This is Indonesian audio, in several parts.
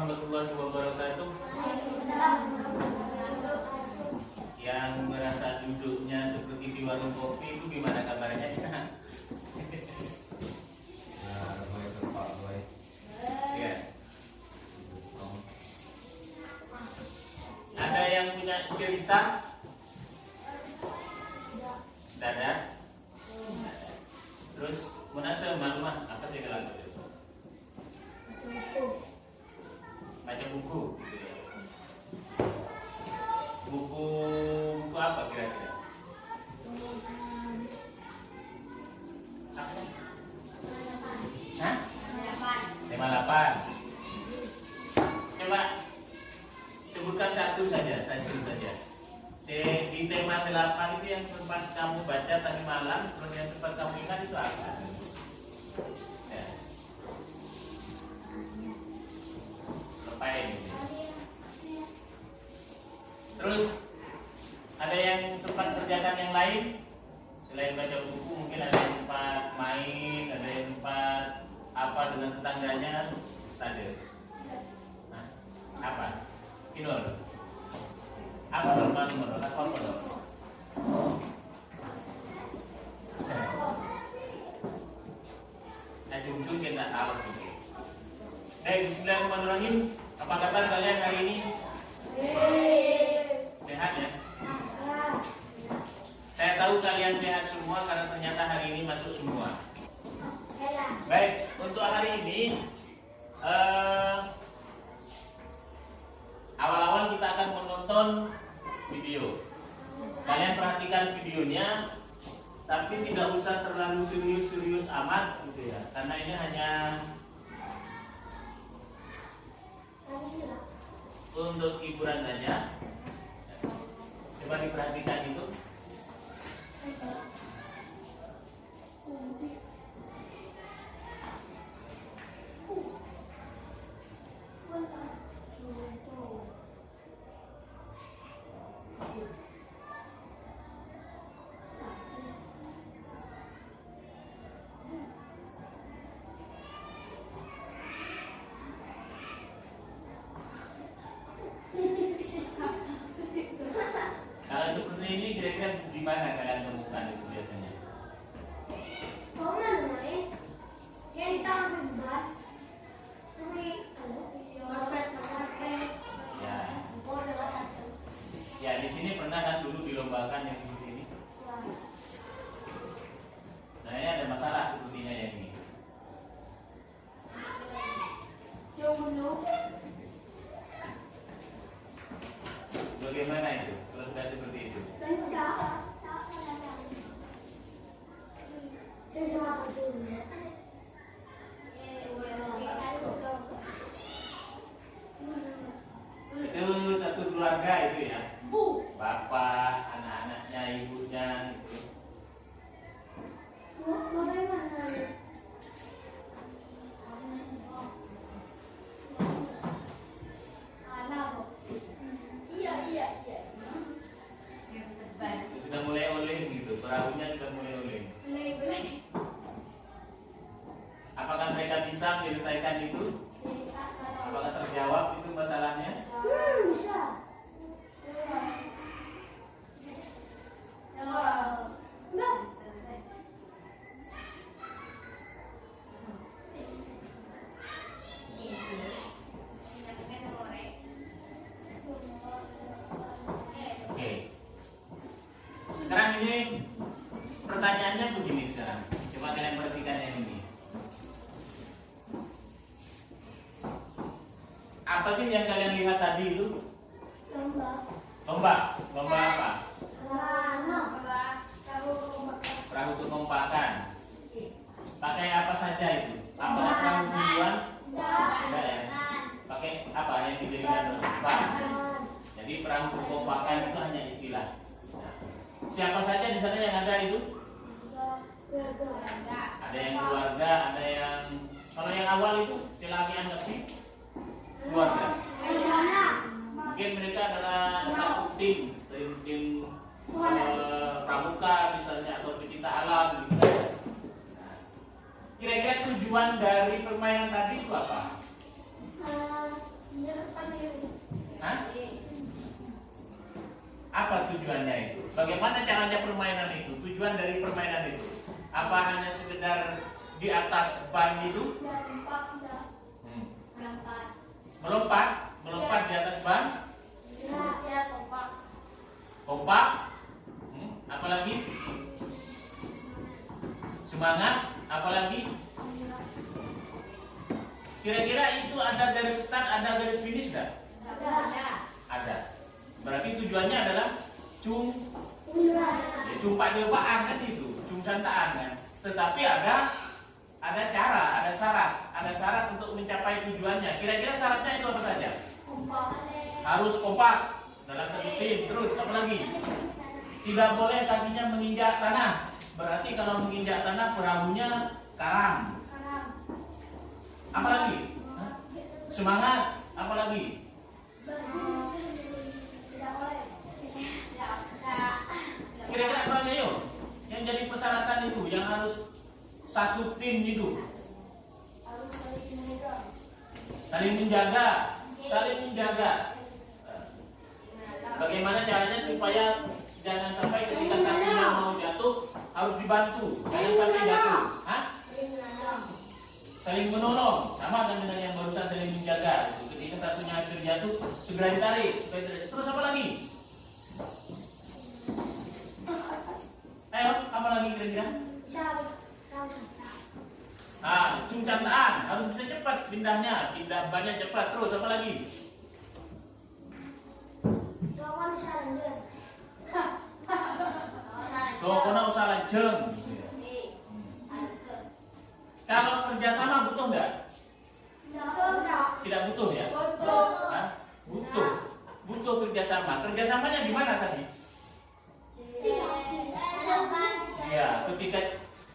warahmatullahi wabarakatuh. Yang merasa duduknya seperti di warung kopi itu gimana kabarnya? Ya. Ada yang punya cerita? Tidak ada. Terus munasabah malumah apa sih kalau itu? Baca buku. Buku apa kira-kira? Apa? Hah? 58. Coba sebutkan satu saja. Di tema 8 itu yang sempat kamu baca tadi malam, terus yang sempat kamu ingat itu apa? Ya. Lepain. Terus ada yang sempat kerjakan yang lain selain baca buku, mungkin ada yang sempat main, ada yang sempat apa dengan tetangganya, ada. Nah, apa? Kinol. Apa normal? Apa normal? Nah, mungkin kita tahu. Baik, bismillahirrahmanirrahim. Apa kata kalian hari ini? Sehat ya? Saya tahu kalian sehat semua karena ternyata hari ini masuk semua. Baik, untuk hari ini awal-awal kita akan menonton video. Kalian perhatikan videonya, tapi tidak usah terlalu serius-serius amat gitu ya, karena ini hanya untuk hiburan saja. Coba diperhatikan itu. Kalau seperti ini kira-kira di mana kalian temukan itu biasanya? Ya, di sini pernah kan dulu dilombakan yang seperti ini. Nah, ini ada masalah sepertinya yang ini. Bagaimana itu? Kalau sudah seperti itu? Itu satu keluarga itu ya? Bapak, anak-anaknya, ibunya gitu. Sudah mulai oleng gitu, perahunya sudah mulai oleng. Apakah mereka bisa menyelesaikan itu? Apakah terjawab itu masalahnya? Oke. Sekarang ini pertanyaannya begini sekarang. Coba kalian perhatikan yang ini. Apa sih yang kalian lihat tadi itu? Lomba apa? Perahu kekompakan. Pakai apa saja itu? Apakah perahu sendirian? Enggak ya. Pakai apa yang dijadikan lomba? Jadi perahu kekompakan itu hanya istilah. Nah, siapa saja di sana yang ada itu? Ada yang keluarga, ada yang kalau yang awal itu laki anggap sih keluarga. Mungkin mereka adalah satu tim, pramuka misalnya atau pecinta alam gitu kan. Nah, kira-kira tujuan dari permainan tadi itu apa? tujuannya itu? Bagaimana caranya permainan itu? Tujuan dari permainan itu? Apa hanya sekedar di atas ban itu? Melompat di atas ban? Kompak? Apalagi? Semangat? Apalagi? Kira-kira itu ada garis start, ada garis finish nggak? Ada. Berarti tujuannya adalah cumpak deupaan kan itu, santaan kan. Tetapi ada cara, ada syarat untuk mencapai tujuannya. Kira-kira syaratnya itu apa saja? Harus kompak dalam satu tim. Terus apa lagi? Tidak boleh kakinya menginjak tanah. Berarti kalau menginjak tanah perahunya karam. Apa lagi? Semangat. Apa lagi? Kira-kira apa yuk? Yang jadi persyaratan itu, yang harus satu tim itu. Saling menjaga. Bagaimana caranya supaya jangan sampai ketika satunya mau jatuh harus dibantu, jangan sampai jatuh. Saling menolong, sama dengan yang barusan saling menjaga. Ketika satunya hampir jatuh, segera ditarik. Terus apa lagi? Ayo, apa lagi kira-kira? Cungcantaan, harus bisa cepat pindahnya, pindah banyak cepat. Terus apa lagi? Sokona usah lanjeng. Kalau kerjasama butuh nggak? Tidak butuh ya? Butuh kerjasama. Kerjasamanya gimana tadi? Ya, ketika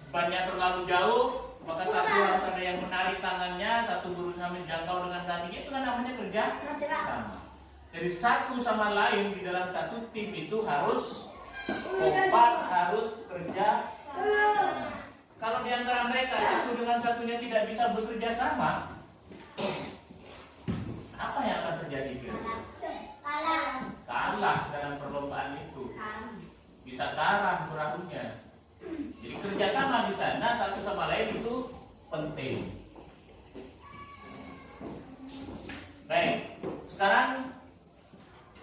bannya terlalu jauh, maka satu harus ada yang menarik tangannya, satu berusaha menjangkau dengan kakinya, itu kan namanya kerjasama. Jadi satu sama lain di dalam satu tim itu harus kompak, harus kerja. Kalau di antara mereka satu dengan satunya tidak bisa bekerja sama, apa yang akan terjadi? Kalah dalam perlombaan itu. Bisa kalah perahunya. Jadi kerjasama di sana satu sama lain itu penting. Baik, sekarang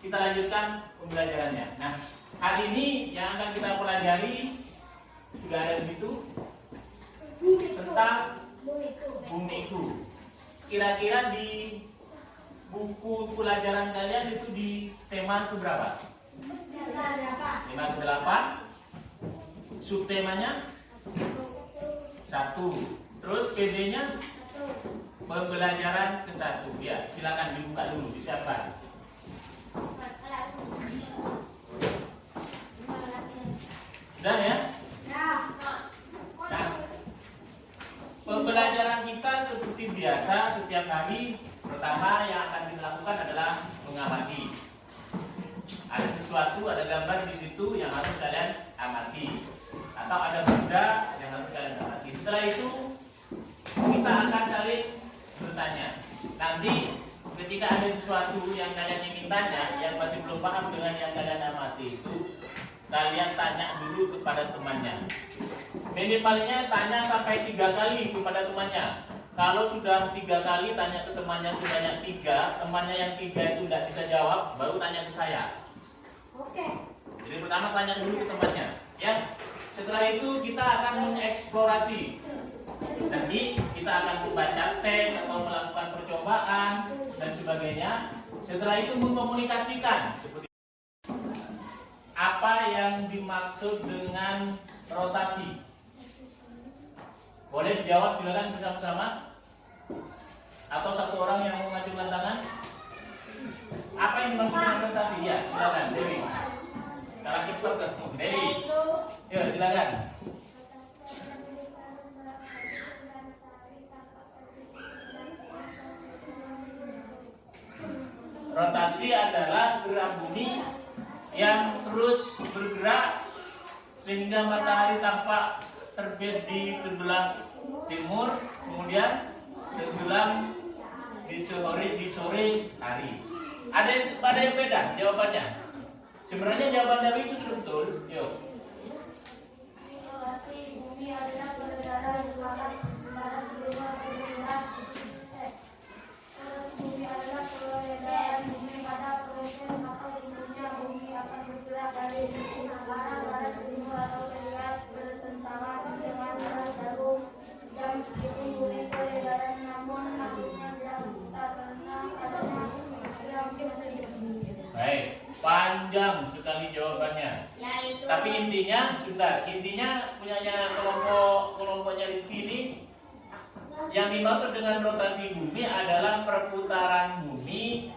kita lanjutkan pembelajarannya. Nah, hari ini yang akan kita pelajari sudah ada di situ tentang bumiku. Kira-kira di buku pelajaran kalian itu di tema ke berapa? Tema ke-8. Subtemanya 1. Terus PD-nya pembelajaran ke-1. Ya, silakan dibuka dulu, disiapkan. Sudah ya? Nah, pembelajaran kita seperti biasa setiap hari. Pertama yang akan dilakukan adalah mengamati. Ada sesuatu, ada gambar di situ yang harus kalian amati, atau ada benda yang harus kalian amati. Setelah itu kita akan saling bertanya. Nanti ketika ada sesuatu yang kalian ingin tanya, yang masih belum paham dengan yang kalian amati itu, kalian tanya dulu kepada temannya. Minimalnya tanya sampai 3 kali kepada temannya. Kalau sudah 3 kali tanya ke temannya sebanyak 3, temannya yang 3 itu tidak bisa jawab, baru tanya ke saya. Oke. Jadi pertama tanya dulu ke temannya, ya. Setelah itu kita akan mengeksplorasi. Nanti kita akan membaca teks atau melakukan percobaan dan sebagainya. Setelah itu mengkomunikasikan seperti apa yang dimaksud dengan rotasi. Boleh dijawab silakan bersama-sama. Atau satu orang yang mengajukan tangan. Apa yang dimaksud dengan rotasi? Ya, silakan Dewi. Cara cepat ke Dewi. Ya, silakan. Rotasi adalah gerak bumi yang terus bergerak sehingga matahari tampak terbit di sebelah timur, kemudian tenggelam di sore hari. Ada yang beda jawabannya? Sebenarnya jawaban dari itu sudah betul. Yuk. Rotasi bumi adalah peredaran barat kedua peredaran. Bumi adalah peredaran bumi pada proses maka tentunya bumi akan bergerak dari barat ke timur atau terlihat bertentangan dengan arah jarum jam meskipun bumi peredaran namun akhirnya tidak berputar karena adanya gravitasi mesin. Baik, panjang sekali jawabannya. Tapi intinya, punyanya kelompoknya Rizky ini, yang dimaksud dengan rotasi bumi adalah perputaran bumi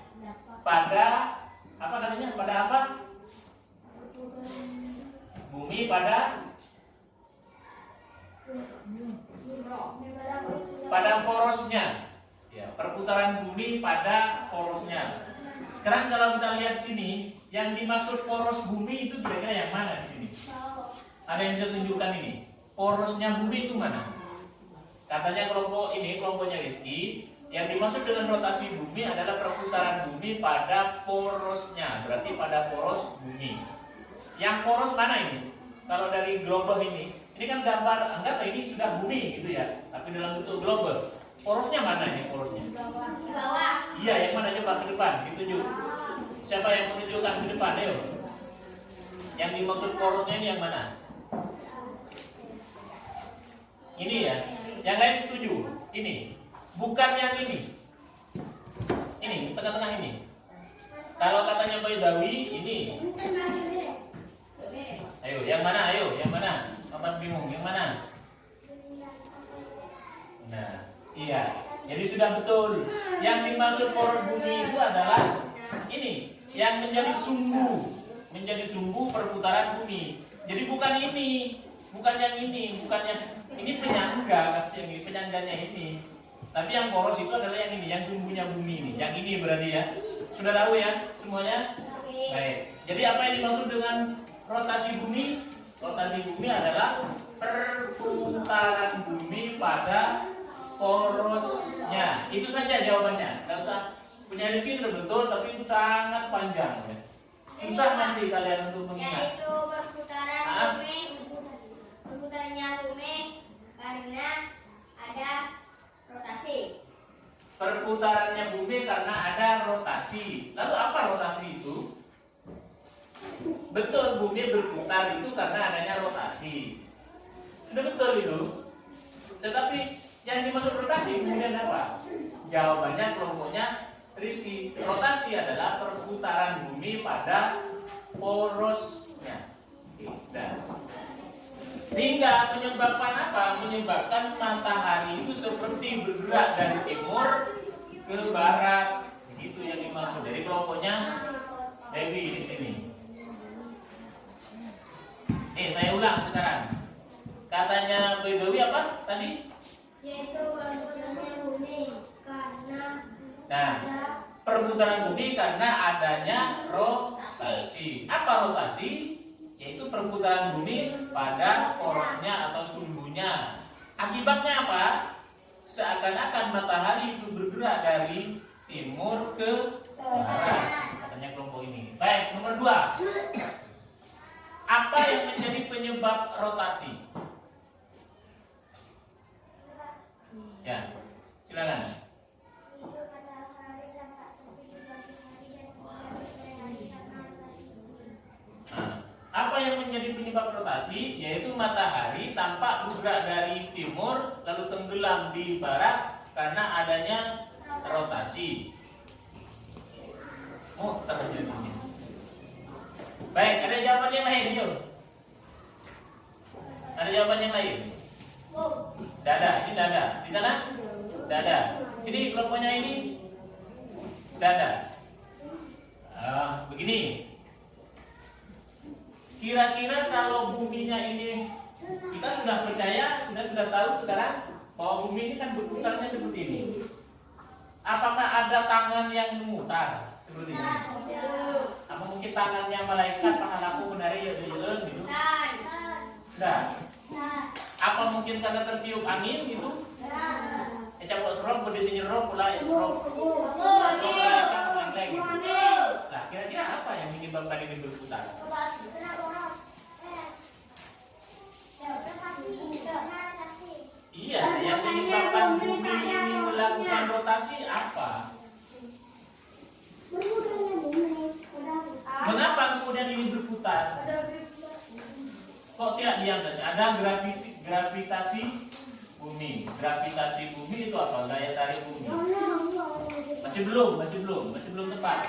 pada apa katanya? Pada apa? Bumi pada porosnya. Ya, perputaran bumi pada porosnya. Sekarang kalau kita lihat sini, yang dimaksud poros bumi itu kira-kira yang mana di sini? Ada yang bisa tunjukkan ini? Porosnya bumi itu mana? Katanya kelompoknya Rizky, yang dimaksud dengan rotasi bumi adalah perputaran bumi pada porosnya, berarti pada poros bumi. Yang poros mana ini? Kalau dari global ini kan gambar, anggap ini sudah bumi gitu ya, tapi dalam bentuk global. Porosnya mana ini porosnya? Di bawah. Iya, yang mana coba ke depan, ditunjuk. Siapa yang menunjukkan ke depan, ayo. Yang dimaksud porosnya ini yang mana? Ini ya. Yang lain setuju. Ini. Bukan yang ini. Ini, tengah-tengah ini. Kalau katanya Baidawi, ini. Ayo, yang mana? Ayo, yang mana? Paman bingung, yang mana? Nah, iya. Jadi sudah betul. Yang dimaksud poros bumi itu adalah ini, yang menjadi sumbu perputaran bumi. Jadi bukan ini, bukan yang ini, bukan yang ini penyangga, penyangganya ini. Tapi yang poros itu adalah yang ini, yang sumbunya bumi ini. Yang ini berarti ya. Sudah tahu ya semuanya? Baik. Jadi apa yang dimaksud dengan rotasi bumi? Rotasi bumi adalah perputaran bumi pada porosnya. Itu saja jawabannya. Tidak usah, punya Rizky sudah betul, tapi itu sangat panjang ya. Susah nanti kalian untuk mengingat. Yaitu perputarannya bumi karena ada rotasi. Perputarannya bumi karena ada rotasi. Lalu apa rotasi itu? Betul, bumi berputar itu karena adanya rotasi. Sudah betul itu. Tetapi yang dimaksud rotasi kemudian apa? Jawabannya kelompoknya Rizky. Rotasi adalah perputaran bumi pada porosnya. Sehingga menyebabkan apa? Menyebabkan matahari itu seperti bergerak dari timur ke barat. Itu yang dimaksud. Jadi kelompoknya Dewi di sini. Saya ulang sekarang. Katanya Baidawi apa tadi? Yaitu perputarannya bumi karena perputaran bumi karena adanya rotasi. Apa rotasi? Yaitu perputaran bumi pada porosnya atau sumbunya. Akibatnya apa? Seakan-akan matahari itu bergerak dari timur ke barat. Katanya kelompok ini. Baik, nomor 2. Apa yang menjadi penyebab rotasi? Ya, silakan. Apa yang menjadi penyebab rotasi? Yaitu matahari tampak bergerak dari timur lalu tenggelam di barat karena adanya rotasi. Oh, terjadi. Baik, ada jawaban yang lain, yuk. Ada jawaban yang lain? Dada, ini dada. Di sana? Dada. Ini kelompoknya ini dada. Begini. Kira-kira kalau buminya ini kita sudah percaya, sudah tahu sekarang bahwa bumi ini kan berputarnya seperti ini. Apakah ada tangan yang memutar seperti ini? Apa mungkin tangannya malaikat pahalaku menari ya gitu? Nah. Apa mungkin karena tertiup angin gitu? Coba serok berdiri nyerok pula serok. Nah, kira-kira apa yang menyebabkan menyebabkan ini berputar? Iya, yang menyebabkan bumi ini melakukan rotasi apa? Mengapa kemudian ini berputar? Kok tidak diam saja? Ada gravitasi bumi. Gravitasi bumi itu apa? Daya tarik bumi. Masih belum tepat.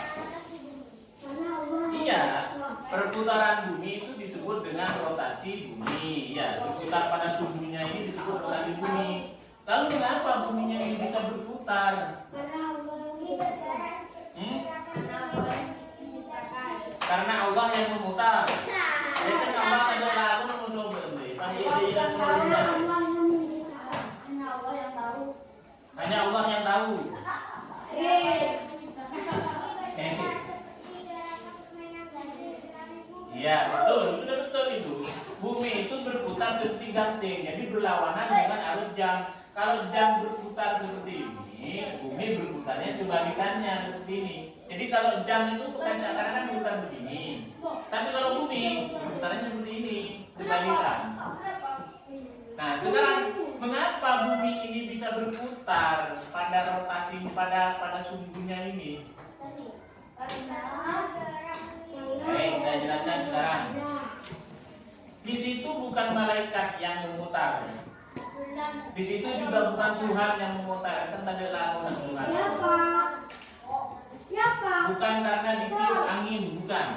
Iya, perputaran bumi itu disebut dengan rotasi bumi. Iya, berputar pada sumbunya ini disebut rotasi bumi. Lalu kenapa buminya ini bisa berputar? Karena Allah yang memutar. Jadi kan Allah adalah aku mengusul berhenti. Hanya Allah yang tahu. Iya, betul, sudah betul itu. Bumi itu berputar seperti gancing, jadi berlawanan dengan arus jam. Kalau jam berputar seperti ini, bumi berputarnya kebalikannya seperti ini. Jadi kalau jam itu bukan seakan-akan berputar begini, tapi kalau bumi berputarnya seperti ini, kebalikan. Nah, sekarang mengapa bumi ini bisa berputar pada rotasi pada sumbunya ini? Baik, saya jelaskan sekarang. Di situ bukan malaikat yang memutar. Di situ juga bukan Tuhan yang memutar. Kan tadi lalu bukan karena ditiup angin, bukan.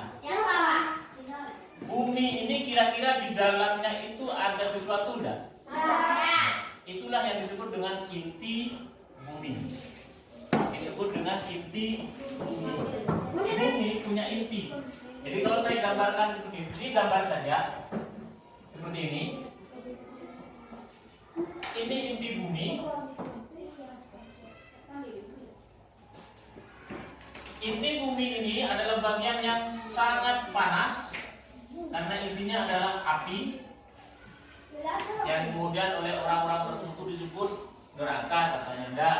Bumi ini kira-kira di dalamnya itu ada sesuatu enggak? Itulah yang disebut dengan inti bumi. Disebut dengan inti bumi. Bumi punya inti. Jadi kalau saya gambarkan seperti ini, gambar saja seperti ini. Ini inti bumi. Inti bumi ini adalah bagian yang sangat panas karena isinya adalah api yang kemudian oleh orang-orang tertentu disebut neraka, katanya enggak.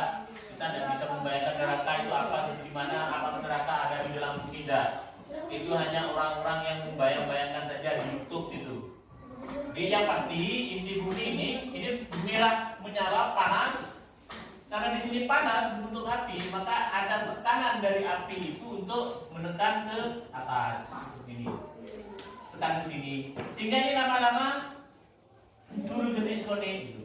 Kita tidak bisa membayangkan neraka itu apa, di mana, apa neraka ada di dalam bumi, tidak. Itu hanya orang-orang yang membayang-bayangkan saja di YouTube itu. Jadi yang pasti inti bumi ini merah, menyala, panas. Karena di sini panas berbentuk api, maka ada tekanan dari api itu untuk menekan ke atas ini, tekan ke sini, sehingga ini lama-lama turun jadi seperti itu.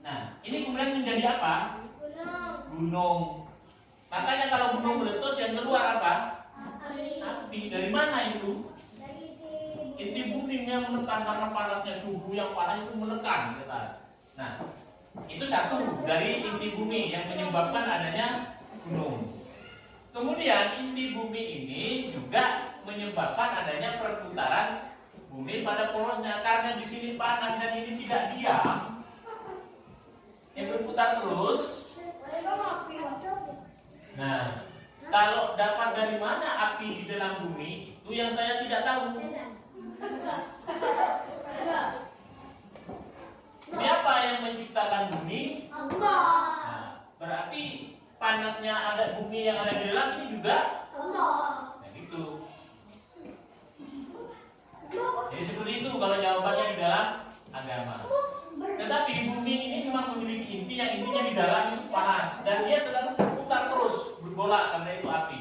Nah, ini kemudian menjadi apa? Gunung. Makanya kalau gunung meletus yang keluar apa? Api. Dari mana itu? Inti buminya menekan karena panasnya, suhu yang panas itu menekan ke atas. Nah, itu satu dari inti bumi yang menyebabkan adanya gunung. Kemudian inti bumi ini juga menyebabkan adanya perputaran bumi pada porosnya, karena di sini panas dan ini tidak diam, yang berputar terus. Nah, kalau dapat dari mana api di dalam bumi, itu yang saya tidak tahu. Siapa yang menciptakan bumi? Allah. Nah, berarti panasnya ada bumi yang ada di dalam ini juga Allah. Nah gitu. Jadi seperti itu kalau jawabannya di dalam agama. Tetapi bumi ini memang memiliki inti yang intinya di dalam itu panas dan dia selalu berputar terus, berbolak karena itu api.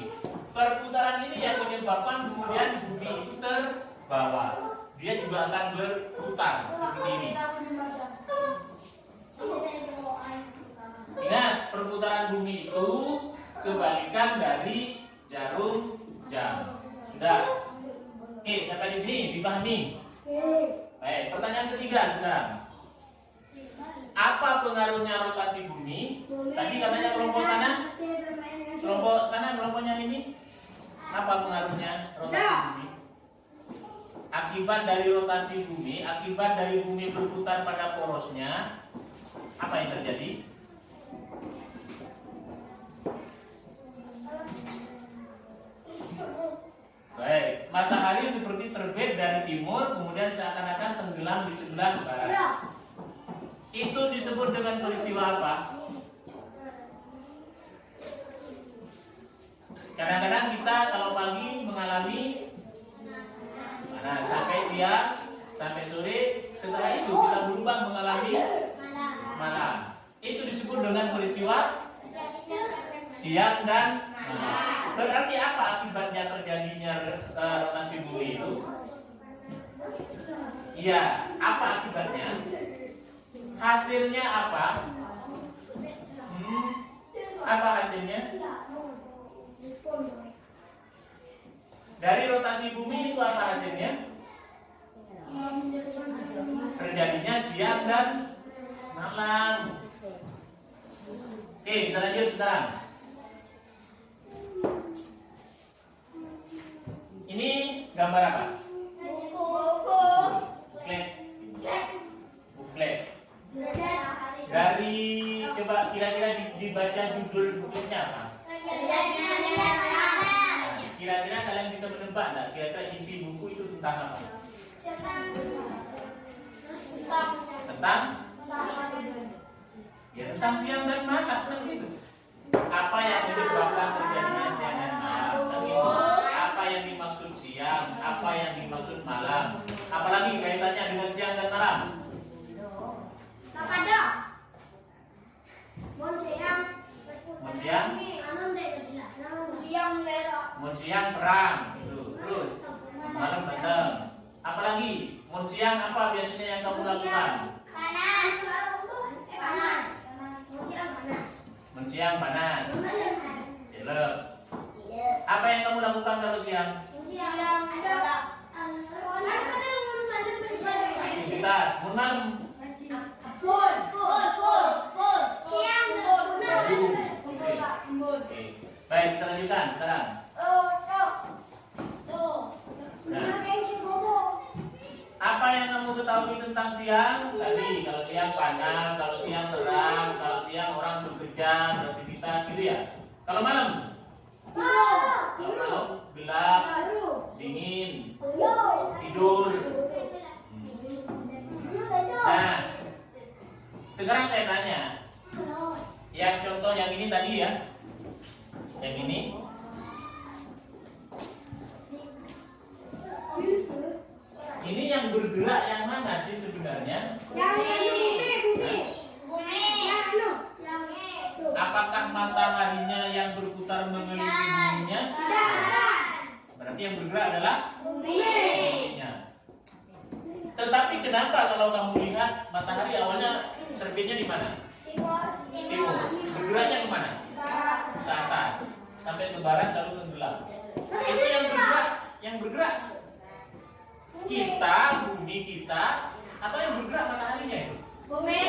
Perputaran ini yang menyebabkan kemudian bumi itu terbawa. Dia juga akan berputar seperti ini. Ingat, perputaran bumi itu kebalikan dari jarum jam. Sudah? Oke, sampai di sini dipahami. Baik, pertanyaan ketiga sekarang. Apa pengaruhnya rotasi bumi? Tadi katanya kelompok sana, kelompoknya ini. Apa pengaruhnya rotasi bumi? Akibat dari rotasi bumi, akibat dari bumi berputar pada porosnya, apa yang terjadi? Baik, matahari seperti terbit dari timur, kemudian seakan-akan tenggelam di sebelah barat. Itu disebut dengan peristiwa apa? Kadang-kadang kita kalau siang dan malam. Berarti apa akibatnya terjadinya rotasi bumi itu? Iya, apa akibatnya? Hasilnya apa? Apa hasilnya? Dari rotasi bumi itu apa hasilnya? Terjadinya siang dan malam. Oke, kita lanjut sekarang. Ini gambar apa? Buklet. Buklet. Dari coba kira-kira dibaca judul bukletnya apa? Kira-kira kalian bisa menebak nggak? Kira-kira isi buku itu tentang apa? Tentang? Ya tentang siang dan malam kan gitu. Apa yang menyebabkan terjadinya siang dan malam? Kan gitu. Apa yang dimaksud siang? Apa yang dimaksud malam? Apalagi kaitannya dengan siang dan malam? Siang perang gitu. Terus malam datang. Apalagi siang apa biasanya yang kamu lakukan? Siang panas. Jelek. Apa yang kamu lakukan kalau siang? Aktivitas. Malam. Baik, kita lanjutkan sekarang. Apa yang kamu ketahui tentang siang? Tadi kalau siang panas, kalau siang terang, kalau siang orang bekerja, beraktivitas gitu ya. Kalau malam? Kalau malam gelap, dingin, tidur. Nah, sekarang saya tanya, yang contoh yang ini tadi ya, yang ini. Ini yang bergerak yang mana sih sebenarnya? Apakah mataharinya yang berputar mengelilingi buminya? Berarti yang bergerak adalah buminya. Tetapi kenapa kalau kamu lihat matahari awalnya terbitnya di mana? Timur. Bergeraknya ke mana? Ke atas. Sampai ke barat lalu tenggelam. Itu yang bergerak. Yang bergerak kita, bumi kita, atau yang bergerak mataharinya itu? Bumi.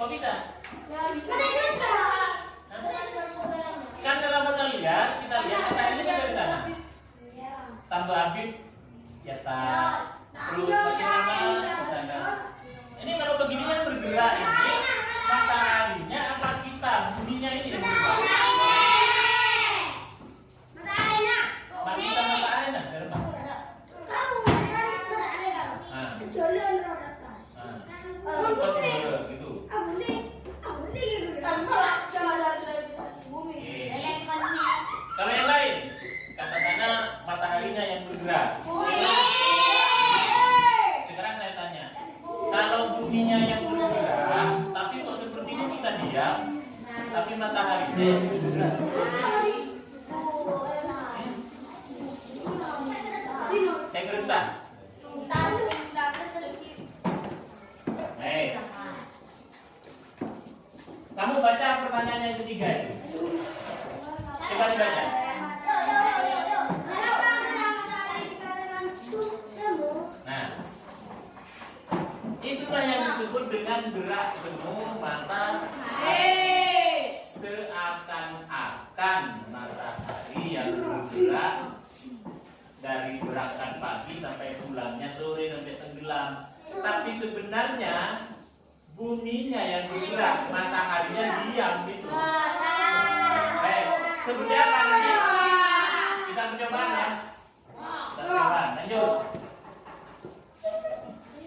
Kok bisa? Kan dalam kita lihat mataharinya dari sana. Tambah habib, ya terus bagaimana ke sana. Ini kalau begini yang bergerak ini mataharinya apa kita? Buminya ini yang bergerak. Matahari dari mana? Gitu. Kalau yang lain, kata sana mataharinya yang bergerak. Sekarang saya tanya, kalau buminya yang bergerak, tapi kok sepertinya kita diam, tapi mataharinya yang bergerak. Saya gersah. Baik. Kamu baca pertanyaan yang ketiga itu. Coba dibaca. Nah, itulah yang disebut dengan gerak semu matahari. Seakan-akan matahari yang bergerak dari berangkat pagi sampai pulangnya sore sampai tenggelam. Tapi sebenarnya buminya yang bergerak, mataharinya diam gitu. Baik, seperti apa nanti? Kita percobaan ya. Kita percobaan, lanjut.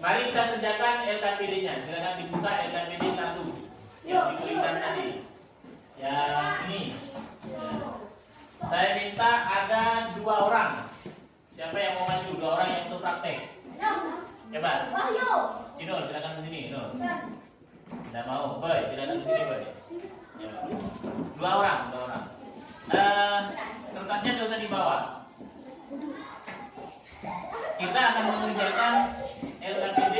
Mari kita kerjakan LKPD-nya. Silakan dibuka LKPD 1 yang dituliskan tadi. Yang ini. Saya minta ada 2 orang. Siapa yang mau maju? 2 orang yang untuk praktek. Coba. Inul, silakan ke sini, Inul. Tidak mau, Boy, silakan ke sini, Boy. Ya. Dua orang. Kertasnya nggak usah dibawa. Kita akan mengerjakan LKPD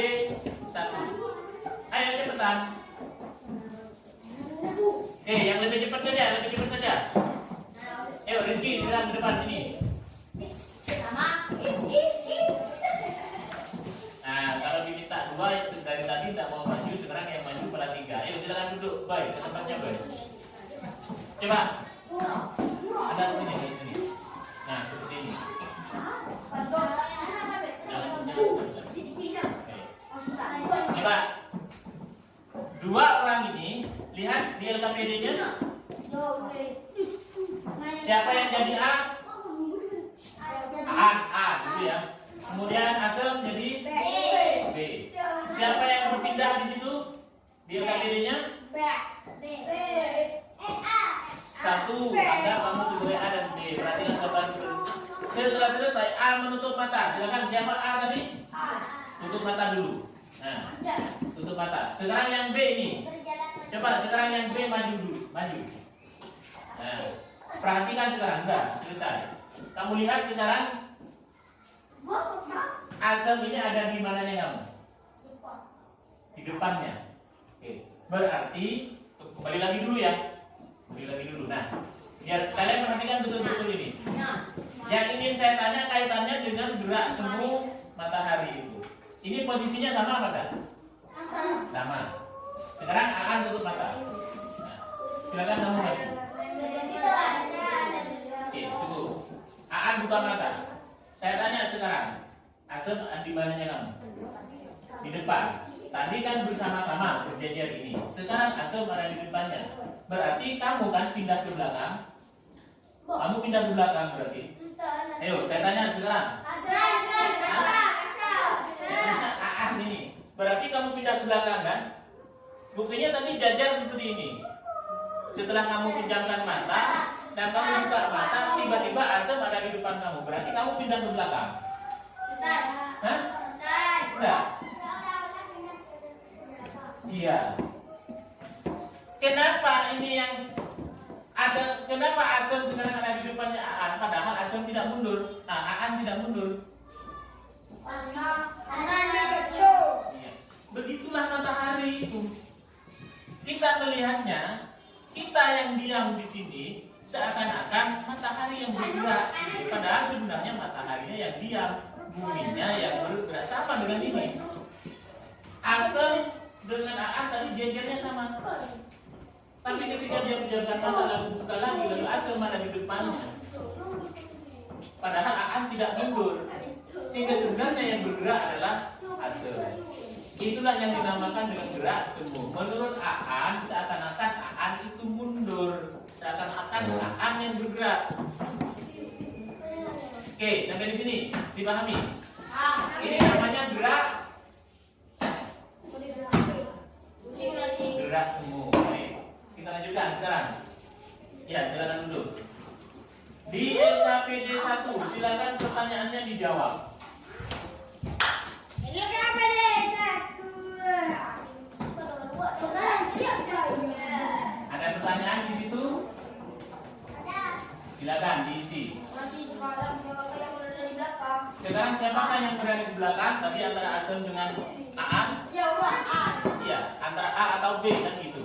1. Ayo cepetan. Yang lebih cepat saja. Ayo Rizky, silakan ke depan sini. Nah, kalau diminta 2 yang dari tadi tidak mau maju, sekarang yang maju pada 3. Ayo silakan duduk, Boy, ke tempatnya, Boy. Coba. Ada di sini. Nah, seperti ini. Coba. 2 orang ini lihat di LKPD-nya. Siapa yang jadi A? A, gitu ya. Kemudian Asem jadi B. Siapa yang berpindah di situ di LKPD-nya? Satu, ada kamu sebagai A dan B. Perhatikan gambar. Setelah selesai A menutup mata. Silakan siapa A tadi? Tutup mata dulu. Nah, tutup mata. Sekarang yang B ini. Coba sekarang yang B maju dulu, maju. Nah, perhatikan sekarang, enggak selesai. Kamu lihat sekarang Asem ini ada di mananya kamu? Di depannya. Oke. Berarti kembali lagi dulu ya. Nah, biar kalian perhatikan betul-betul ini. Yang ingin saya tanya kaitannya dengan gerak semu matahari itu. Ini posisinya sama apa enggak? Sama. Sekarang Aan tutup mata. Nah, silakan kamu maju. Oke, tunggu. Aan buka mata. Saya tanya sekarang, Asem di mananya kamu? Di depan. Tadi kan bersama-sama berjejer ini. Sekarang Asem ada di depannya. Berarti kamu kan pindah ke belakang. Kamu pindah ke belakang berarti. Ayo, saya tanya sekarang. Aan ini. Berarti kamu pindah ke belakang kan? Buktinya tadi jajar seperti ini. Setelah kamu pinjamkan mata dan kamu buka mata, tiba-tiba Asem ada di depan kamu. Berarti kamu pindah ke belakang. Hah? Enggak. Iya. Kenapa ini yang ada? Kenapa Asem sekarang ada di depannya Aan? Padahal Asem tidak mundur. Nah, Aan tidak mundur. Iya. Begitulah matahari itu. Kita melihatnya, kita yang diam di sini seakan-akan matahari yang bergerak. Padahal sebenarnya mataharinya yang diam, buminya yang bergerak. Sama dengan ini. Asem dengan Aan tadi jejernya sama. Tapi ketika dia menjamkan mata lalu buka lagi, lalu Asem ada di depannya. Padahal Aan tidak mundur. Sehingga sebenarnya yang bergerak adalah Asem. Itulah yang dinamakan dengan gerak semu. Menurut Aan, seakan-akan Aan itu mundur, seakan-akan Aan yang bergerak. Oke, sampai di sini dipahami. Ini namanya gerak semu. Baik, kita lanjutkan sekarang. Ya, silakan duduk. Di LKPD 1, silakan pertanyaannya dijawab. Ada pertanyaan di situ? Silakan diisi. Sekarang siapakah yang berada di belakang? Tadi antara Asem dengan Aan? Iya, antara A atau B kan gitu.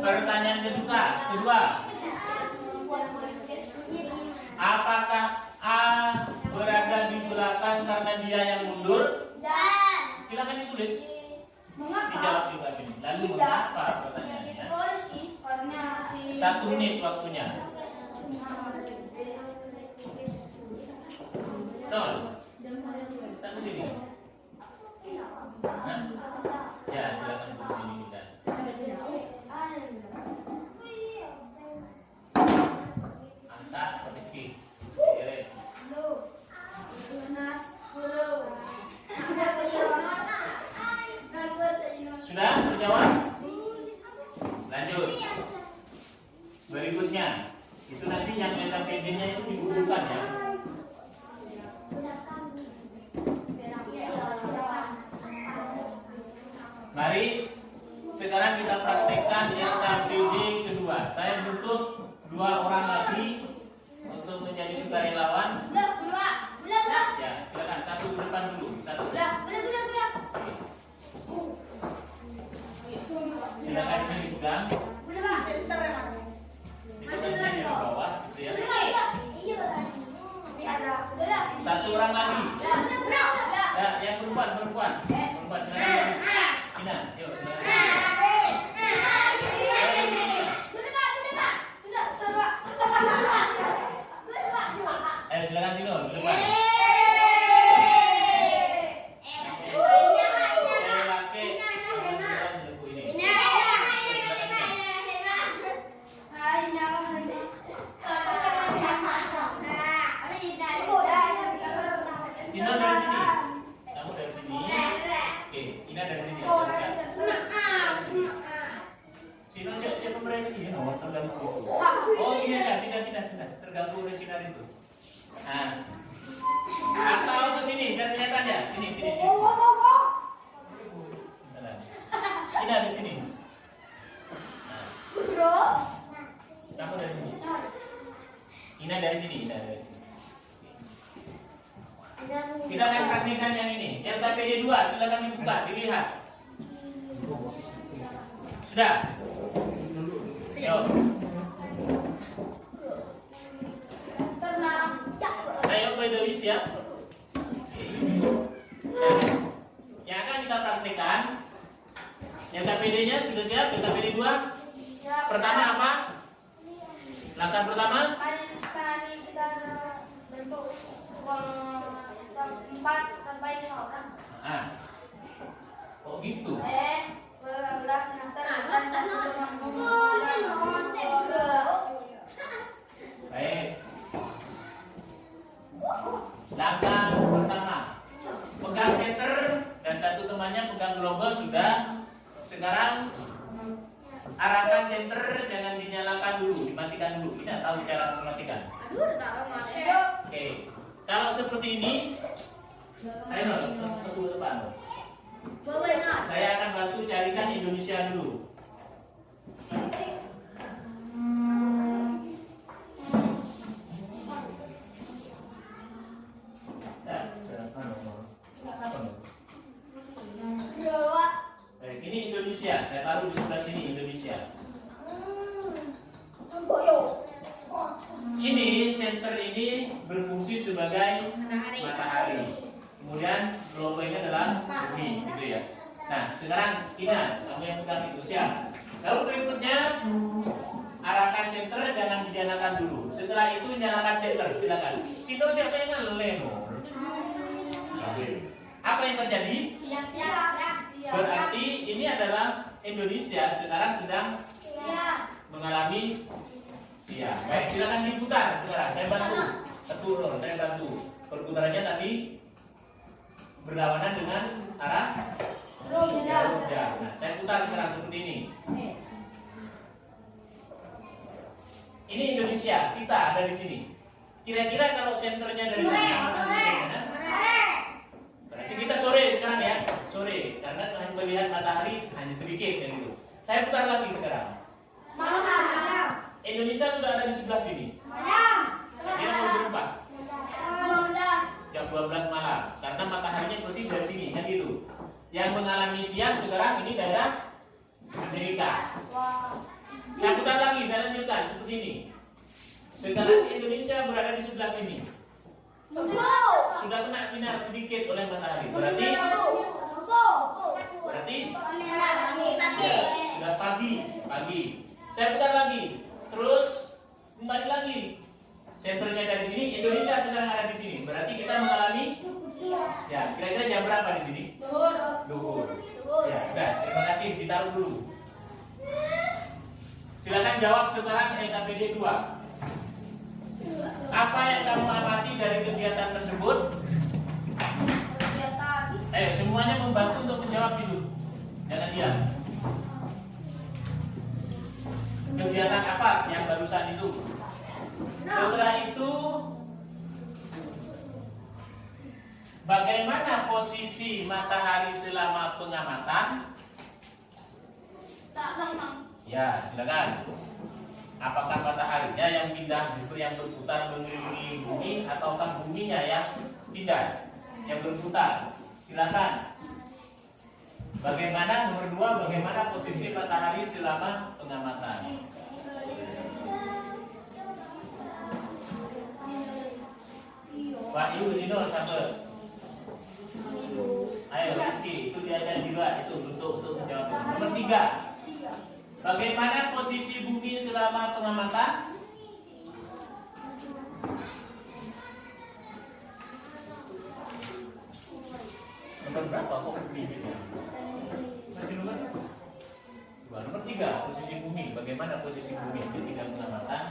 Pertanyaan kedua. Apakah A berada di belakang karena dia yang mundur? Silakan ditulis. Dijawab juga ini. Lalu mengapa pertanyaannya? 1 menit waktunya. Nol. Tak ke sini. Hah? Ya, silakan begini kita. Angkat petik. Kirim. Sudah terjawab? Lanjut. Berikutnya, itu nanti yang LKPD-nya itu dibukukan ya. Mari sekarang kita praktek. silakan LKPD kedua. Saya butuh 2 orang lagi untuk menjadi sukarelawan. Ya, silakan satu ke depan dulu. Satu. Silakan ini dipegang. Dipegang di bawah, gitu ya. Satu orang lagi. Ya, yang perempuan. Perempuan silakan. Ina, yuk. Ayo silakan sini loh, depan. Sino dari sini. Kamu dari sini. Oke, Ina dari sini. Sino siapa mereka ini? Oh, terganggu. Oh iya, pindah. Terganggu oleh sinar itu. Nah, atau ke sini, biar kelihatan ya. Sini. Ina di sini. Kamu dari sini. Ina dari sini. Kita akan praktikkan yang ini. LKPD 2, silakan dibuka, dilihat. Sudah. Yuk. Ayo Bedawi siap. Nah, yang akan kita praktikkan. LKPD-nya sudah siap. LKPD 2. Pertama apa? Langkah pertama. Hari kita bentuk sekolah 4 sampai 5 orang. Kok gitu? Baik. Langkah pertama, pegang center dan satu temannya pegang global sudah. Sekarang arahkan center, jangan dinyalakan dulu, dimatikan dulu. Ini tahu cara mematikan. Oke. Kalau seperti ini, ayo ke depan. Saya akan bantu carikan Indonesia dulu. Baik, ini Indonesia. Saya taruh di sebelah sini Indonesia. Ini center ini berfungsi sebagai matahari. Kemudian global ini adalah bumi, gitu ya. Nah, sekarang Ina, kamu yang pegang itu siap. Lalu berikutnya arahkan center, jangan dinyalakan dulu. Setelah itu nyalakan center, silakan. Situ siapa yang ngeleno? Apa yang terjadi? Berarti ini adalah Indonesia sekarang sedang mengalami siang. Baik, silakan diputar sekarang. Saya bantu. Saya bantu. Perputarannya tadi berlawanan dengan arah ya. Nah, saya putar sekarang seperti ini. Ini Indonesia, kita ada di sini. Kira-kira kalau senternya dari sini, berarti kita sore sekarang ya, sore, karena hanya melihat matahari hanya sedikit ya gitu. Saya putar lagi sekarang. Indonesia sudah ada di sebelah sini. Dia mau berubah. Jam 12 malam, karena mataharinya persis dari sini, kan gitu. Yang mengalami siang sekarang ini daerah Amerika. Saya putar lagi, saya lanjutkan seperti ini. Sekarang Indonesia berada di sebelah sini. Sudah kena sinar sedikit oleh matahari. Berarti sudah pagi. Saya putar lagi, terus kembali lagi. Senternya dari sini, Indonesia sekarang ada di sini. Berarti kita mengalami ya, kira-kira jam berapa di sini? Duhur. Ya, udah, terima kasih, ditaruh dulu. Silakan jawab sekarang LKPD 2. Apa yang kamu amati dari kegiatan tersebut? Semuanya membantu untuk menjawab itu. Jangan diam. Kegiatan apa yang barusan itu? Setelah itu, bagaimana posisi matahari selama pengamatan? Tak lemah. Ya, Ya, silakan. Apakah mataharinya yang pindah justru yang berputar mengelilingi bumi, ataukah buminya yang pindah, yang berputar? Silakan. Bagaimana nomor 2? Bagaimana posisi matahari selama pengamatan? Pak Yu, Zino, siapa? Ayo, Rizky, itu diajar juga itu untuk menjawab. Nomor 3. Bagaimana posisi bumi selama pengamatan? Nomor berapa kok bumi gitu? Masih nomor 3, posisi bumi. Bagaimana posisi bumi ketika pengamatan?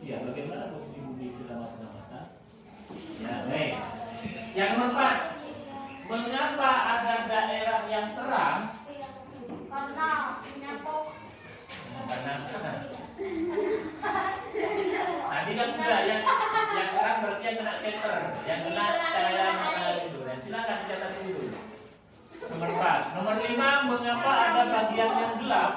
Ya, bagaimana posisi bumi selama pengamatan? Ya, baik. Yang nomor 4. Mengapa ada daerah yang terang? Karena menyangkut Karena tadi kan sudah yang terang berarti yang kena senter, yang kena cahaya matahari itu. Dan silakan dicatat dulu. Nomor 4. Nomor 5. Mengapa ada bagian yang gelap?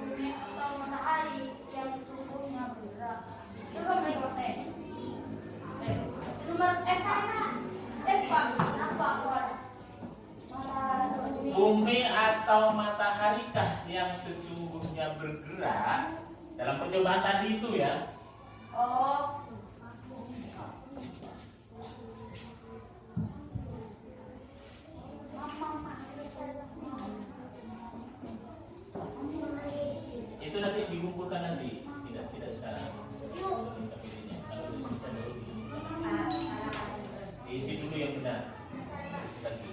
bumi atau matahari yang tubuhnya bergerak. Coba mengikuti. Nomor Bumi atau mataharikah yang sesungguhnya bergerak? Dalam percobaan tadi itu ya. Oh. Itu nanti dikumpulkan nanti, tidak sekarang. Kalau bisa dulu diisi dulu yang benar. Lagi.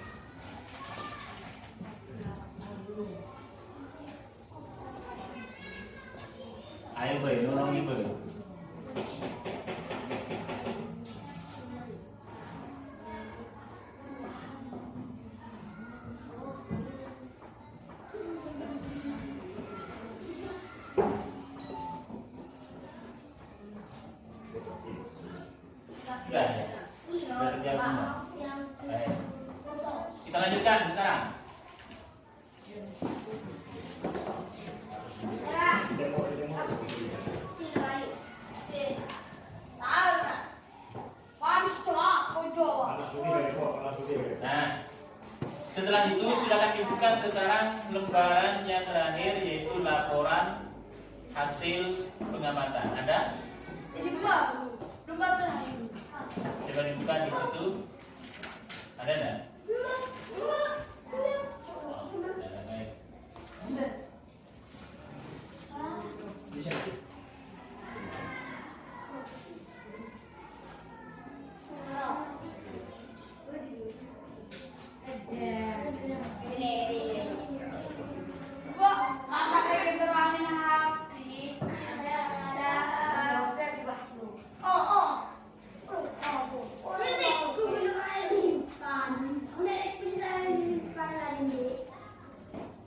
Ayo boy, nolongi boy. Sudah ya? Sudah terjawab semua? Baik. Kita lanjutkan sekarang. Nah, setelah itu silakan dibuka sekarang lembaran yang terakhir, yaitu laporan hasil pengamatan. Ada? Coba dibuka di situ. Ada enggak? Ada, baik.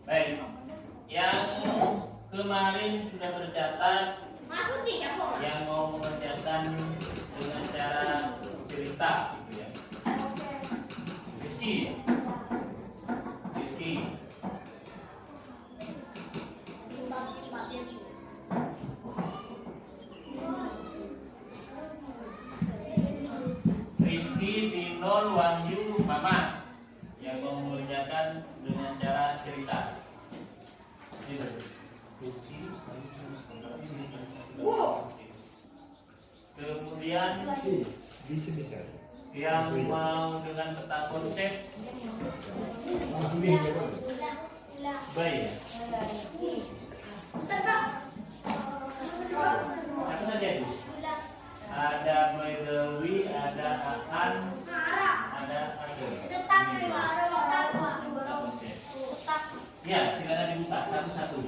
Baik. Yang kemarin sudah tercatat yang mau mengerjakan dengan cara cerita gitu ya. Rizky. Rizky, Sinol, Wahyu, Mama yang mau mengerjakan dengan cara cerita. Kemudian yang mau dengan peta konsep baik. Satu saja itu. ada Baidawi, ada Aan, ada Asir. Ya, silakan dibuka satu-satu.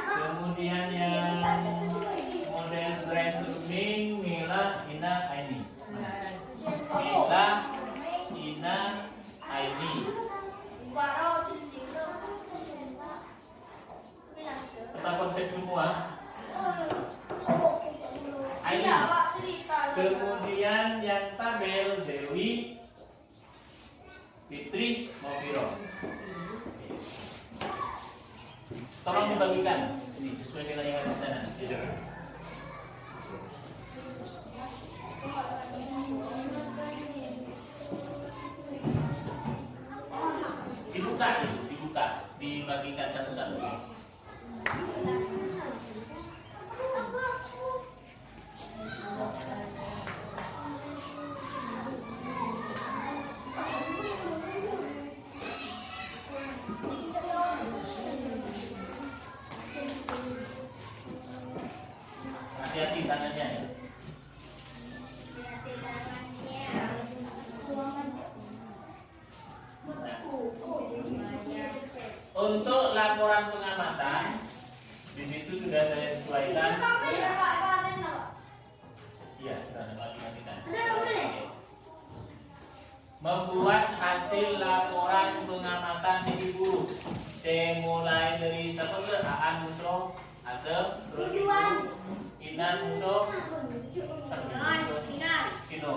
Kemudian yang model brand Ming, Mila, Ina, Aini. Mila, Ina, Aini. Tetap konsep semua. Aini. Kemudian yang tabel Dewi, Fitri, Mawiro. Tolong membagikan ini sesuai dengan yang ada di sana. Dibuka, dibagikan satu-satu. Hati-hati tangannya ya. Untuk laporan pengamatan, di situ sudah saya sesuaikan. Iya, sudah ada matikan. Membuat hasil laporan pengamatan sisi buruh. Saya mulai dari siapa ke Aan Musro, Asep, terus Inan Musro, Kino.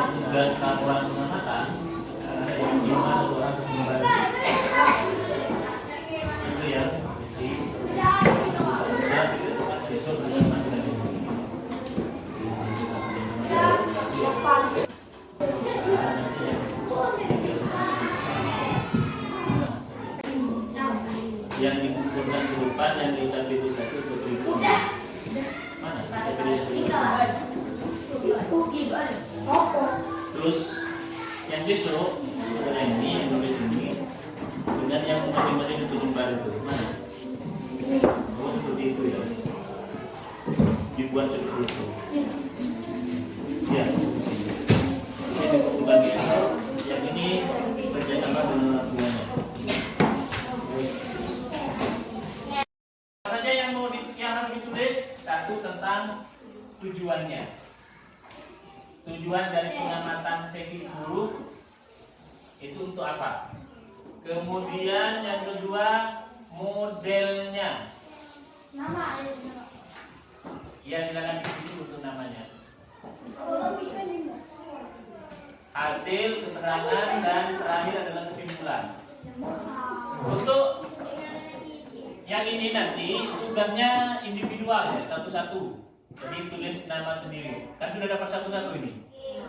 Tugas laporan pengamatan yang cuma satu orang kembali itu ya yang dikumpulkan ke depan yang kita pilih satu ke berikut mana kita pilih terus yang besok ada ini yang tulis ini dengan yang masing-masing itu baru itu mana? Oh seperti itu ya, dibuat seperti itu. Ya, ini bukan yang ini kerjasama dengan orang tuanya. Saja yang harus ditulis satu tentang tujuannya. Tujuan dari pengamatan sesi buruh itu untuk apa? Kemudian yang kedua modelnya. Nama. Ya silakan disitu untuk namanya. Hasil keterangan dan terakhir adalah kesimpulan. Untuk yang ini nanti tugasnya individual ya satu-satu. Jadi tulis nama sendiri. Kan sudah dapat satu-satu ini.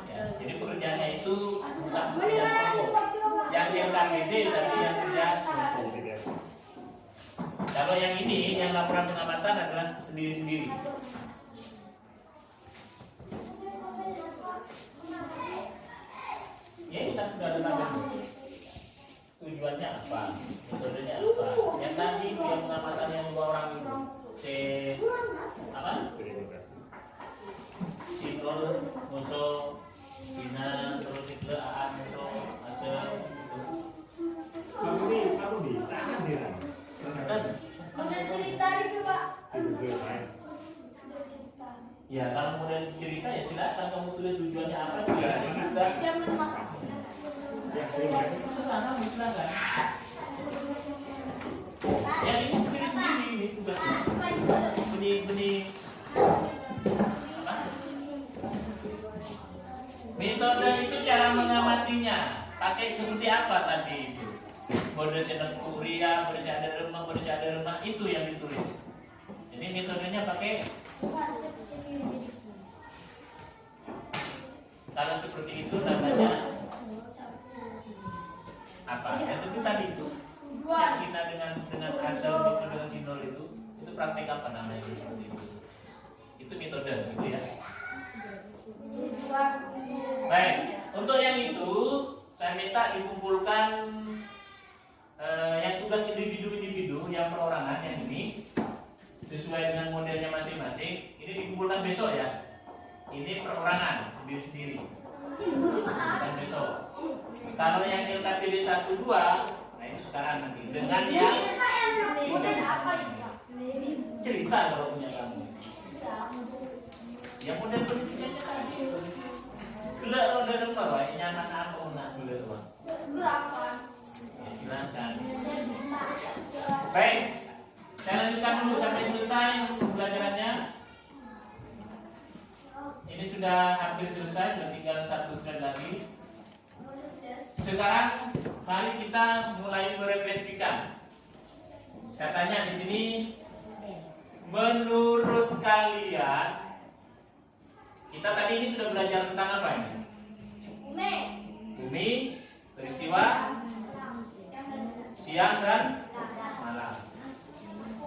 Ya, jadi pekerjaannya itu bukan pekerjaan pokok. Yang KBD tapi yang kerja pokok. Kalau yang ini yang laporan pengamatan adalah sendiri-sendiri. Ya kita sudah ada tabel. Tujuannya apa? Metodenya apa? Yang tadi yang pengamatan yang 2 orang itu. Apa? Siklon, musuh, Bina, terus Sikle, Aan, musuh, Asel, Kamu di tangan dia. Cerita itu Pak. ya kalau model cerita ya silakan kamu tulis tujuannya apa juga sudah. Siap menerima. Silakan. Ya ini sendiri-sendiri ini tugasnya. Benih apa? Metode itu cara mengamatinya. Pakai seperti apa tadi itu? Mode sedang kuria, mode ada remah, itu yang ditulis. Jadi metodenya pakai itu namanya apa? Ya itu tadi itu. Yang kita dengan asal itu dengan sinol itu praktek apa namanya seperti itu? Itu metode gitu ya. Baik, untuk yang itu saya minta dikumpulkan yang tugas individu-individu yang perorangan yang ini sesuai dengan modelnya masing-masing. Ini dikumpulkan besok ya. Ini perorangan sendiri-sendiri. Dan besok. Kalau yang LKPD 1 2, nah itu sekarang nanti dengan yang cerita kalau punya kamu. Ya model pendidikannya tadi. Gelak order apa, Pak? Nyaman apa enggak gelak, Pak? Gerakan. Ya, silakan. Baik, saya lanjutkan dulu sampai selesai pembelajarannya. Ini sudah hampir selesai, sudah tinggal 1 slide lagi. Sekarang mari kita mulai merefleksikan. Saya tanya di sini, menurut kalian, kita tadi ini sudah belajar tentang apa ini? Bumi, peristiwa, siang dan malam.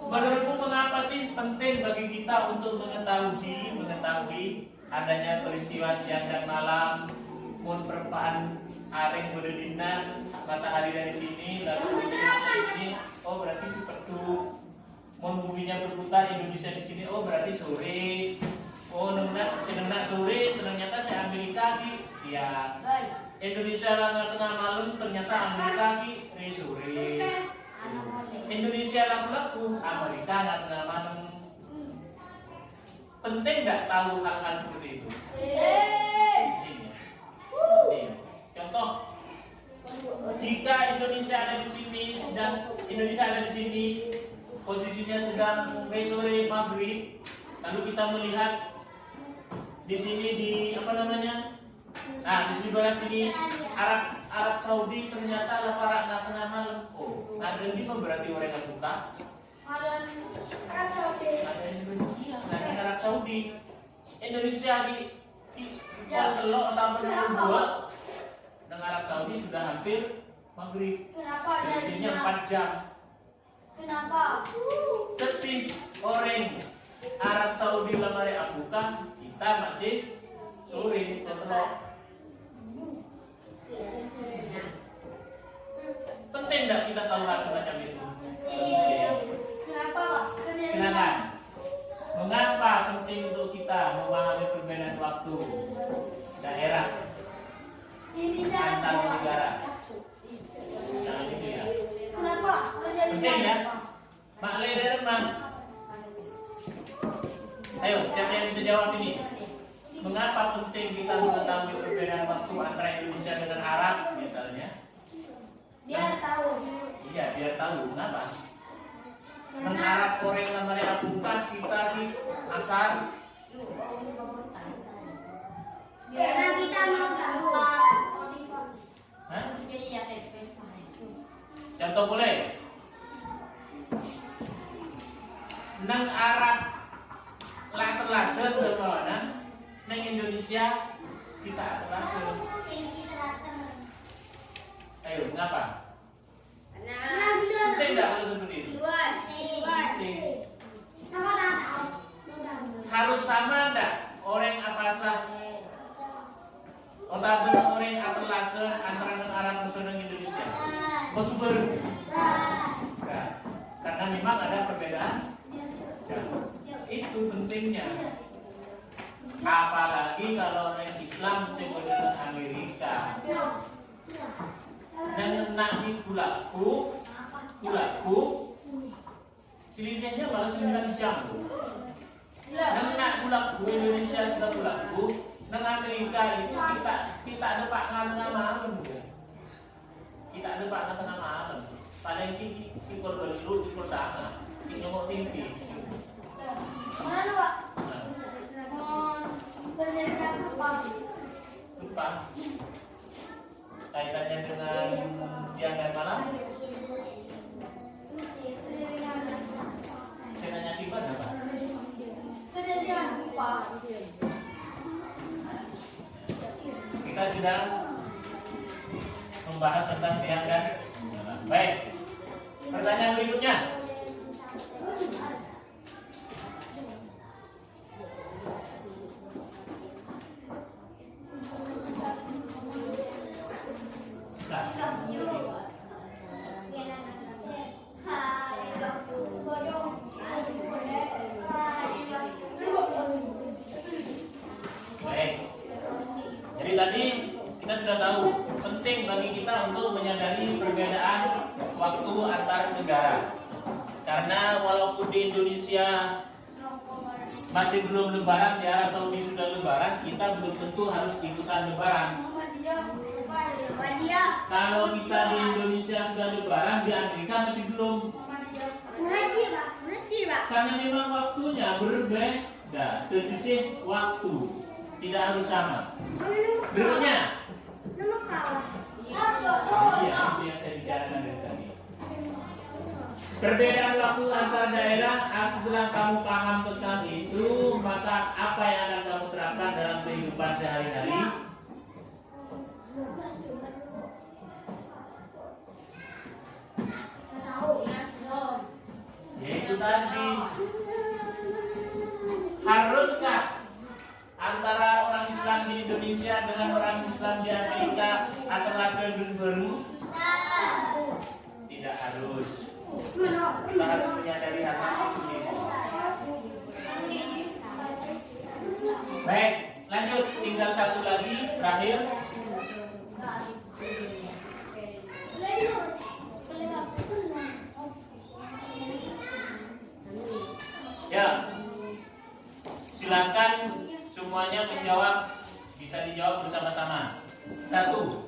Menurutmu mengapa sih penting bagi kita untuk mengetahui adanya peristiwa siang dan malam, mun perpaan areng berdina matahari dari sini lalu dari sini, oh berarti petuk. Mun buminya berputar Indonesia di sini, oh berarti sore. Oh senenak sore ternyata saya Amerika di siang. Indonesia lah tengah malam ternyata Amerika di sore. Indonesia laku Amerika nggak tengah malam. Penting nggak tahu hal-hal seperti itu? Penting. Contoh, jika Indonesia ada di sini, posisinya sedang sore maghrib, lalu kita melihat di sini di apa namanya? Nah, di sebelah sini Arab Saudi ternyata laparan tengah malam. Oh, ada ini berarti orang yang buka. Ada Arab Saudi. Ada Indonesia, ada Arab Saudi. Indonesia di telok atau berdua dengan Arab Saudi sudah hampir maghrib. Kenapa? Selisihnya 4 jam. Kenapa? Ketik orang Arab Saudi lamari buka, kita masih sore telok. Penting enggak kita tahu hal semacam itu? Kenapa? Silakan. Mengapa penting untuk kita memahami perbedaan waktu daerah antar negara? Nah, itu ya. Kenapa? Penting ya. Mak Leder Mang. Ayo, siapa yang bisa jawab ini? Mengapa penting kita mengetahui perbedaan waktu antara Indonesia dengan Arab misalnya? Biar tahu. Iya, biar tahu. Kenapa? Mengarab Korea namanya Abuka, kita di asar. Karena kita mau tahu. Hah? Jadi ya Contoh boleh? Nang Arab laser berwarna, nang Indonesia kita laser. Ayo, mengapa? Penting tidak harus seperti itu? Penting. Harus sama enggak orang apa sah? Otak benar orang apa laser antara negara musuh dan Indonesia? Betul nah, karena memang ada perbedaan. Ya, itu pentingnya. Apalagi kalau orang Islam coba dengan Amerika. Dan nanti pulaku selisihnya malah 9 jam. Dan nak pulaku Indonesia sudah pulaku, dengan Amerika itu kita ada pak tengah malam. Kita ada pak tengah malam. Paling kita bergelut di pertama, kita mau TV. Mana Pak? Ternyata Lupa. Kaitannya dengan siang dan malam? Saya tanya tiba apa? Ternyata lupa. Kita sudah sedang membahas tentang siang dan malam. Baik. Pertanyaan berikutnya. Baik. Jadi tadi kita sudah tahu penting bagi kita untuk menyadari perbedaan waktu antar negara. Karena walaupun di Indonesia masih belum lebaran, di Arab Saudi sudah lebaran, kita belum tentu harus ikutan lebaran. Kalau kita di Indonesia sudah lebaran, di Amerika masih belum. Karena memang waktunya berbeda, selisih waktu, tidak harus sama. Berikutnya. Iya, itu yang saya bicarakan dari tadi. Perbedaan waktu antar daerah, setelah kamu paham tentang itu, maka apa yang akan kamu terapkan dalam kehidupan sehari-hari? Yaitu tadi, haruskah antara orang Islam di Indonesia dengan orang Islam di Amerika adalah baru? Tidak harus. Kita harus menyadari hal itu. Baik, lanjut. Tinggal satu lagi, terakhir. Ya, silakan semuanya menjawab, bisa dijawab bersama-sama. Satu,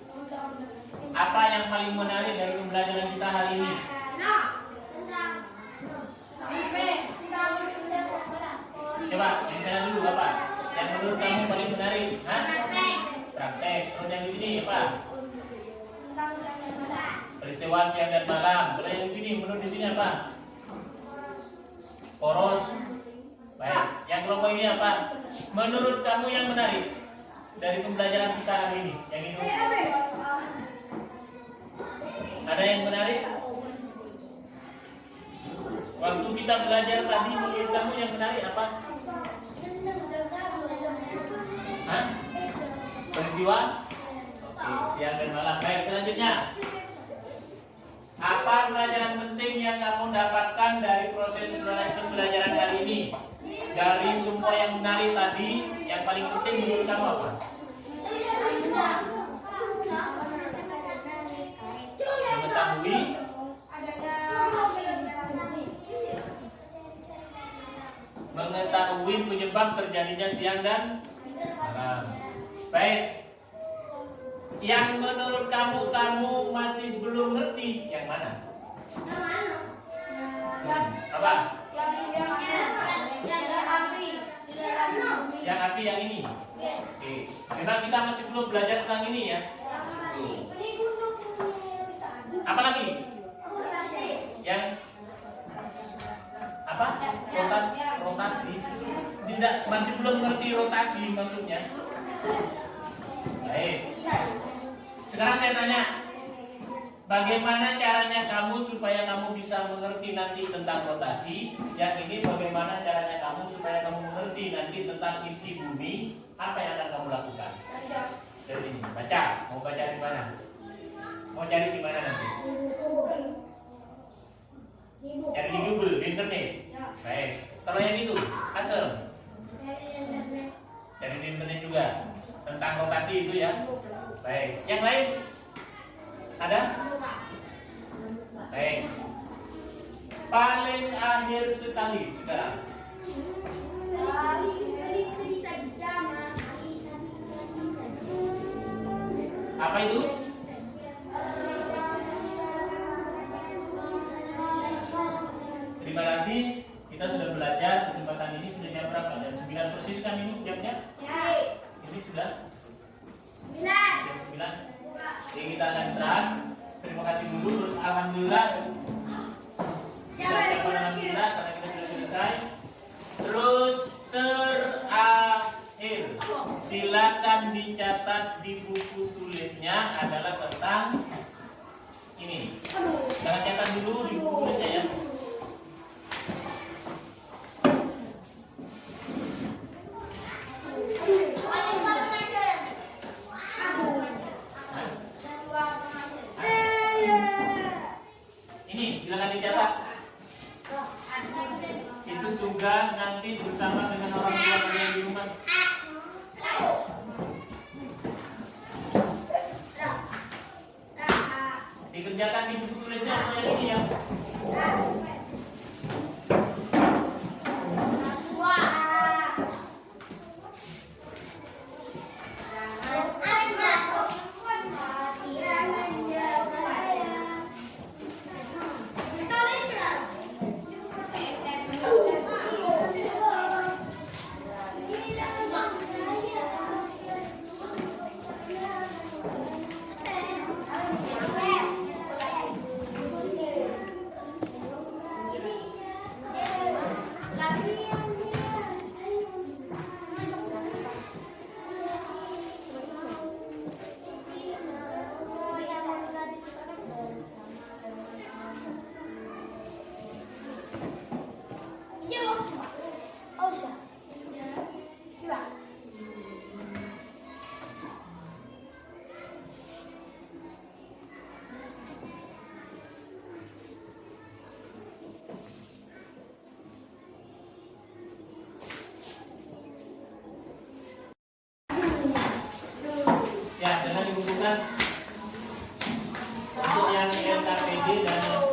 apa yang paling menarik dari pembelajaran kita hari ini? Coba, yang sana dulu Bapak. Yang menurut kamu paling menarik? Hah? Praktek. Terus yang di sini apa? Peristiwa siang dan malam. Terus yang di sini, menurut di sini apa? Poros. Baik. Yang kelompok ini apa? Menurut kamu yang menarik dari pembelajaran kita hari ini? Yang ini? Ada yang menarik? Waktu kita belajar tadi, menurut kamu yang menarik apa? Hah? Peristiwa? Oke, siang dan malam. Baik, selanjutnya. Apa pelajaran penting yang kamu dapatkan dari proses pembelajaran kali ini? Dari semua yang menarik tadi, yang paling penting menurut kamu apa? Mengetahui penyebab terjadinya siang dan malam. Baik. Yang menurut kamu masih belum ngerti yang mana? Apa? Yang api yang ini. Oke. Memang kita masih belum belajar tentang ini ya. Apa lagi? Yang apa? Rotasi. Tidak, masih belum ngerti rotasi maksudnya. Baik. Sekarang saya tanya, bagaimana caranya kamu supaya kamu bisa mengerti nanti tentang rotasi? Yang ini bagaimana caranya kamu supaya kamu mengerti nanti tentang inti bumi? Apa yang akan kamu lakukan? Dari sini, baca. Mau baca di mana? Mau cari di mana nanti? Cari di Google, di internet. Baik. Kalau yang itu, Asem. Cari di internet juga tentang rotasi itu ya. Baik. Yang lain? Ada? Baik. Paling akhir sekali sekarang. Apa itu? Terima kasih. Kita sudah belajar kesempatan ini sudah jam berapa? Jam 9 persis kan ini jamnya? Ini sudah? Jam 9. Jadi kita akan istirahat. Terima kasih dulu. Terus alhamdulillah. Alhamdulillah karena kita sudah selesai. Terus terakhir. silakan dicatat di buku tulisnya adalah tentang ini. Jangan catat dulu di buku tulisnya ya. Ini silakan dicatat. Itu tugas nanti bersama dengan orang tua kalian di rumah. Dikerjakan di buku tulisnya yang ini ya. Ya, jangan dibukukan untuk yang LKPD dan